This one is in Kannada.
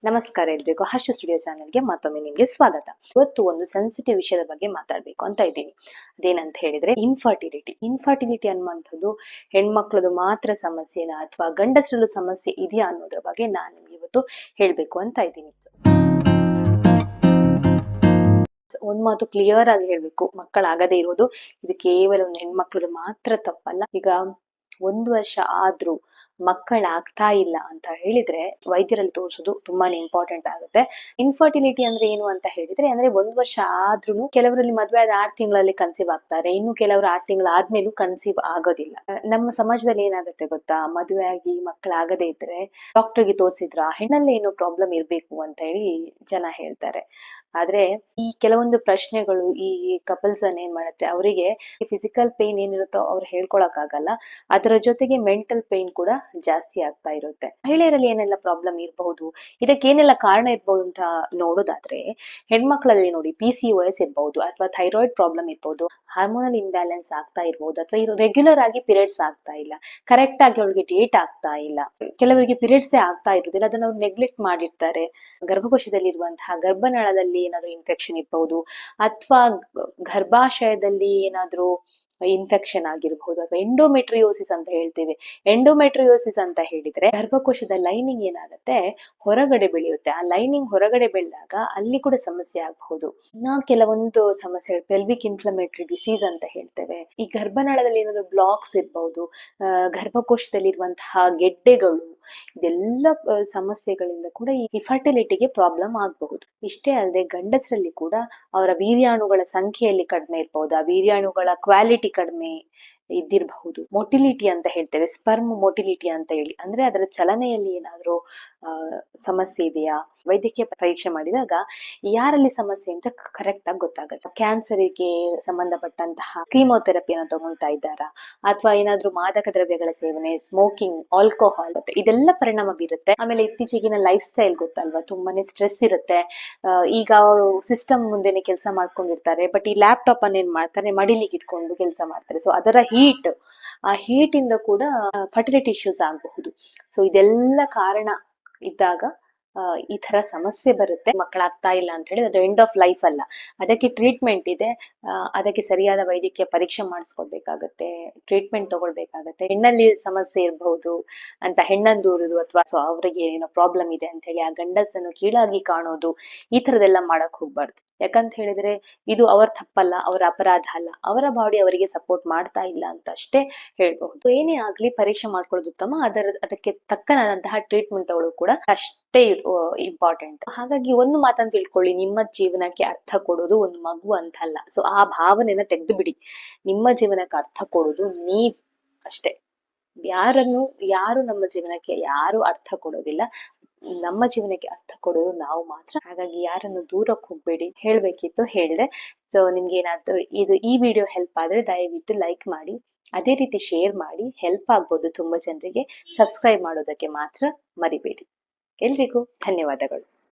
ನಮಸ್ಕಾರ ಎಲ್ರಿಗೂ ಹರ್ಷ ಸ್ಟುಡಿಯೋ ಚಾನೆಲ್ಗೆ ಮತ್ತೊಮ್ಮೆ ನಿಮಗೆ ಸ್ವಾಗತ. ಇವತ್ತು ಒಂದು ಸೆನ್ಸಿಟಿವ್ ವಿಷಯದ ಬಗ್ಗೆ ಮಾತಾಡ್ಬೇಕು ಅಂತ ಇದ್ದೀನಿ. ಅದೇನಂತ ಹೇಳಿದ್ರೆ ಇನ್ಫರ್ಟಿಲಿಟಿ ಅನ್ನುವಂಥದ್ದು ಹೆಣ್ಮಕ್ಳದು ಮಾತ್ರ ಸಮಸ್ಯೆನಾ ಅಥವಾ ಗಂಡಸರಲ್ಲೂ ಸಮಸ್ಯೆ ಇದೆಯಾ ಅನ್ನೋದ್ರ ಬಗ್ಗೆ ನಾನು ನಿಮ್ಗೆ ಇವತ್ತು ಹೇಳ್ಬೇಕು ಅಂತ ಇದ್ದೀನಿ. ಒಂದ್ ಮಾತು ಕ್ಲಿಯರ್ ಆಗಿ ಹೇಳ್ಬೇಕು, ಮಕ್ಕಳಾಗದೇ ಇರೋದು ಇದು ಕೇವಲ ಒಂದು ಹೆಣ್ಮಕ್ಳದು ಮಾತ್ರ ತಪ್ಪಲ್ಲ. ಈಗ 1 ವರ್ಷ ಆದ್ರೂ ಮಕ್ಕಳಾಗ್ತಾ ಇಲ್ಲ ಅಂತ ಹೇಳಿದ್ರೆ ವೈದ್ಯರಲ್ಲಿ ತೋರಿಸೋದು ತುಂಬಾನೇ ಇಂಪಾರ್ಟೆಂಟ್ ಆಗುತ್ತೆ. ಇನ್ಫರ್ಟಿಲಿಟಿ ಅಂದ್ರೆ ಏನು ಅಂತ ಹೇಳಿದ್ರೆ, ಅಂದ್ರೆ 1 ವರ್ಷ ಆದ್ರೂ ಕೆಲವರಲ್ಲಿ ಮದ್ವೆ ಆದ 6 ತಿಂಗಳಲ್ಲಿ ಕನ್ಸೀವ್ ಆಗ್ತಾರೆ, ಇನ್ನು ಕೆಲವರು 6 ತಿಂಗಳ ಆದ್ಮೇಲೂ ಕನ್ಸೀವ್ ಆಗೋದಿಲ್ಲ. ನಮ್ಮ ಸಮಾಜದಲ್ಲಿ ಏನಾಗುತ್ತೆ ಗೊತ್ತಾ, ಮದುವೆ ಆಗಿ ಮಕ್ಕಳಾಗದೇ ಇದ್ರೆ ಡಾಕ್ಟರ್ಗೆ ತೋರಿಸಿದ್ರ ಹೆಣ್ಣಲ್ಲಿ ಏನೋ ಪ್ರಾಬ್ಲಮ್ ಇರ್ಬೇಕು ಅಂತ ಹೇಳಿ ಜನ ಹೇಳ್ತಾರೆ. ಆದ್ರೆ ಈ ಕೆಲವೊಂದು ಪ್ರಶ್ನೆಗಳು ಈ ಕಪಲ್ಸ್ ಅನ್ನ ಏನ್ ಮಾಡುತ್ತೆ, ಅವರಿಗೆ ಫಿಸಿಕಲ್ ಪೇನ್ ಏನಿರುತ್ತೋ ಅವ್ರು ಹೇಳ್ಕೊಳಕ್ ಆಗಲ್ಲ, ಅದರ ಜೊತೆಗೆ ಮೆಂಟಲ್ ಪೇನ್ ಕೂಡ ಜಾಸ್ತಿ ಆಗ್ತಾ ಇರುತ್ತೆ. ಮಹಿಳೆಯರಲ್ಲಿ ಏನೆಲ್ಲ ಪ್ರಾಬ್ಲಮ್ ಇರಬಹುದು, ಇದಕ್ಕೆ ಏನೆಲ್ಲ ಕಾರಣ ಇರಬಹುದು ಅಂತ ನೋಡೋದಾದ್ರೆ, ಹೆಣ್ಮಕ್ಳಲ್ಲಿ ನೋಡಿ PCOS ಇರಬಹುದು, ಅಥವಾ ಥೈರಾಯ್ಡ್ ಪ್ರಾಬ್ಲಮ್ ಇರಬಹುದು, ಹಾರ್ಮೋನಲ್ ಇಂಬ್ಯಾಲೆನ್ಸ್ ಆಗ್ತಾ ಇರಬಹುದು, ಅಥವಾ ರೆಗ್ಯುಲರ್ ಆಗಿ ಪೀರಿಯಡ್ಸ್ ಆಗ್ತಾ ಇಲ್ಲ, ಕರೆಕ್ಟ್ ಆಗಿ ಅವಳಿಗೆ ಡೇಟ್ ಆಗ್ತಾ ಇಲ್ಲ, ಕೆಲವರಿಗೆ ಪೀರಿಯಡ್ಸ್ ಆಗ್ತಾ ಇರುವುದಿಲ್ಲ, ಅದನ್ನ ಅವ್ರು ನೆಗ್ಲೆಕ್ಟ್ ಮಾಡಿರ್ತಾರೆ. ಗರ್ಭಕೋಶದಲ್ಲಿ ಇರುವಂತಹ ಗರ್ಭನಾಳದಲ್ಲಿ ಏನಾದ್ರೂ ಇನ್ಫೆಕ್ಷನ್ ಇರಬಹುದು, ಅಥವಾ ಗರ್ಭಾಶಯದಲ್ಲಿ ಏನಾದ್ರೂ ಇನ್ಫೆಕ್ಷನ್ ಆಗಿರಬಹುದು, ಅಥವಾ ಎಂಡೋಮೆಟ್ರಿಯೋಸಿಸ್ ಅಂತ ಹೇಳ್ತೇವೆ. ಎಂಡೋಮೆಟ್ರಿಯೋಸಿಸ್ ಅಂತ ಹೇಳಿದ್ರೆ ಗರ್ಭಕೋಶದ ಲೈನಿಂಗ್ ಏನಾಗುತ್ತೆ ಹೊರಗಡೆ ಬೆಳೆಯುತ್ತೆ. ಆ ಲೈನಿಂಗ್ ಹೊರಗಡೆ ಬೆಳೆದಾಗ ಅಲ್ಲಿ ಕೂಡ ಸಮಸ್ಯೆ ಆಗಬಹುದು. ಇನ್ನ ಕೆಲವೊಂದು ಸಮಸ್ಯೆಗಳು ಪೆಲ್ವಿಕ್ ಇನ್ಫ್ಲಮೇಟರಿ ಡಿಸೀಸ್ ಅಂತ ಹೇಳ್ತೇವೆ. ಈ ಗರ್ಭನಾಳದಲ್ಲಿ ಏನಾದ್ರು ಬ್ಲಾಕ್ಸ್ ಇರಬಹುದು, ಗರ್ಭಕೋಶದಲ್ಲಿರುವಂತಹ ಗೆಡ್ಡೆಗಳು, ಇದೆಲ್ಲ ಸಮಸ್ಯೆಗಳಿಂದ ಕೂಡ ಈ ಫರ್ಟಿಲಿಟಿಗೆ ಪ್ರಾಬ್ಲಮ್ ಆಗಬಹುದು. ಇಷ್ಟೇ ಅಲ್ಲದೆ ಗಂಡಸರಲ್ಲಿ ಕೂಡ ಅವರ ವೀರ್ಯಾಣುಗಳ ಸಂಖ್ಯೆಯಲ್ಲಿ ಕಡಿಮೆ ಇರಬಹುದು, ಆ ವೀರ್ಯಾಣುಗಳ ಕ್ವಾಲಿಟಿ ಕಡಿಮೆ ಇದ್ದಿರಬಹುದು. ಮೊಟಿಲಿಟಿ ಅಂತ ಹೇಳ್ತೇವೆ, ಸ್ಪರ್ಮ್ ಮೊಟಿಲಿಟಿ ಅಂತ ಹೇಳಿ, ಅಂದ್ರೆ ಅದರ ಚಲನೆಯಲ್ಲಿ ಏನಾದ್ರೂ ಸಮಸ್ಯೆ ಇದೆಯಾ, ವೈದ್ಯಕೀಯ ಪರೀಕ್ಷೆ ಮಾಡಿದಾಗ ಯಾರಲ್ಲಿ ಸಮಸ್ಯೆ ಅಂತ ಕರೆಕ್ಟ್ ಆಗಿ ಗೊತ್ತಾಗುತ್ತೆ. ಕ್ಯಾನ್ಸರ್ಗೆ ಸಂಬಂಧಪಟ್ಟಂತಹ ಕೀಮೋಥೆರಪಿಯನ್ನು ತಗೊಳ್ತಾ ಇದ್ದಾರಾ, ಅಥವಾ ಏನಾದ್ರೂ ಮಾದಕ ದ್ರವ್ಯಗಳ ಸೇವನೆ, ಸ್ಮೋಕಿಂಗ್, ಆಲ್ಕೋಹಾಲ್, ಇದೆಲ್ಲ ಪರಿಣಾಮ ಬೀರುತ್ತೆ. ಆಮೇಲೆ ಇತ್ತೀಚೆಗಿನ ಲೈಫ್ ಸ್ಟೈಲ್ ಗೊತ್ತಲ್ವಾ, ತುಂಬಾನೇ ಸ್ಟ್ರೆಸ್ ಇರುತ್ತೆ. ಈಗ ಸಿಸ್ಟಮ್ ಮುಂದೆನೆ ಕೆಲಸ ಮಾಡ್ಕೊಂಡಿರ್ತಾರೆ, ಬಟ್ ಈ ಲ್ಯಾಪ್ಟಾಪ್ ಅನ್ನ ಏನ್ ಮಾಡ್ತಾರೆ, ಮಡಿಲಿಗೆ ಇಟ್ಕೊಂಡು ಕೆಲಸ ಮಾಡ್ತಾರೆ. ಸೊ ಅದರ ಆ ಹೀಟ್ ಇಂದ ಕೂಡ ಫರ್ಟಿಲಿಟಿ ಇಶ್ಯೂಸ್ ಆಗಬಹುದು. ಸೊ ಇದೆಲ್ಲ ಕಾರಣ ಇದ್ದಾಗ ಈ ತರ ಸಮಸ್ಯೆ ಬರುತ್ತೆ. ಮಕ್ಕಳಾಗ್ತಾ ಇಲ್ಲ ಅಂತ ಹೇಳಿ ಅದು ಎಂಡ್ ಆಫ್ ಲೈಫ್ ಅಲ್ಲ, ಅದಕ್ಕೆ ಟ್ರೀಟ್ಮೆಂಟ್ ಇದೆ. ಅದಕ್ಕೆ ಸರಿಯಾದ ವೈದ್ಯಕೀಯ ಪರೀಕ್ಷೆ ಮಾಡಿಸ್ಕೊಳ್ಬೇಕಾಗತ್ತೆ, ಟ್ರೀಟ್ಮೆಂಟ್ ತಗೊಳ್ಬೇಕಾಗತ್ತೆ. ಹೆಣ್ಣಲ್ಲಿ ಸಮಸ್ಯೆ ಇರಬಹುದು ಅಂತ ಹೆಣ್ಣನ್ನು ದೂರುದು, ಅಥವಾ ಅವರಿಗೆ ಏನೋ ಪ್ರಾಬ್ಲಮ್ ಇದೆ ಅಂತ ಹೇಳಿ ಆ ಗಂಡಸನ್ನು ಕೀಳಾಗಿ ಕಾಣೋದು, ಈ ತರದೆಲ್ಲ ಮಾಡಕ್ ಹೋಗ್ಬಾರ್ದು. ಯಾಕಂತ ಹೇಳಿದ್ರೆ ಇದು ಅವರ ತಪ್ಪಲ್ಲ, ಅವರ ಅಪರಾಧ ಅಲ್ಲ, ಅವರ ಬಾಡಿ ಅವರಿಗೆ ಸಪೋರ್ಟ್ ಮಾಡ್ತಾ ಇಲ್ಲ ಅಂತ ಅಷ್ಟೇ ಹೇಳ್ಬಹುದು. ಏನೇ ಆಗ್ಲಿ ಪರೀಕ್ಷೆ ಮಾಡ್ಕೊಳ್ಳೋದು ಉತ್ತಮ, ಅದಕ್ಕೆ ತಕ್ಕನಾದಂತಹ ಟ್ರೀಟ್ಮೆಂಟ್ ತಗೊಳ್ಳೋದು ಕೂಡ ಅಷ್ಟೇ ಇಂಪಾರ್ಟೆಂಟ್. ಹಾಗಾಗಿ ಒಂದು ಮಾತನ್ನು ತಿಳ್ಕೊಳ್ಳಿ, ನಿಮ್ಮ ಜೀವನಕ್ಕೆ ಅರ್ಥ ಕೊಡೋದು ಒಂದು ಮಗು ಅಂತಲ್ಲ. ಸೊ ಆ ಭಾವನೆನ ತೆಗೆದು ಬಿಡಿ, ನಿಮ್ಮ ಜೀವನಕ್ಕೆ ಅರ್ಥ ಕೊಡೋದು ನೀವ್ ಅಷ್ಟೇ. ಯಾರು ನಮ್ಮ ಜೀವನಕ್ಕೆ ಯಾರು ಅರ್ಥ ಕೊಡೋದಿಲ್ಲ, ನಮ್ಮ ಜೀವನಕ್ಕೆ ಅರ್ಥ ಕೊಡೋದು ನಾವು ಮಾತ್ರ. ಹಾಗಾಗಿ ಯಾರನ್ನು ದೂರಕ್ಕೆ ಹೋಗ್ಬೇಡಿ, ಹೇಳ್ಬೇಕಿತ್ತು ಹೇಳ್ದೆ. ಸೊ ನಿಮ್ಗೆ ಏನಾದ್ರು ಈ ವಿಡಿಯೋ ಹೆಲ್ಪ್ ಆದ್ರೆ ದಯವಿಟ್ಟು ಲೈಕ್ ಮಾಡಿ, ಅದೇ ರೀತಿ ಶೇರ್ ಮಾಡಿ, ಹೆಲ್ಪ್ ಆಗ್ಬೋದು ತುಂಬಾ ಜನರಿಗೆ. ಸಬ್ಸ್ಕ್ರೈಬ್ ಮಾಡೋದಕ್ಕೆ ಮಾತ್ರ ಮರಿಬೇಡಿ. ಎಲ್ರಿಗೂ ಧನ್ಯವಾದಗಳು.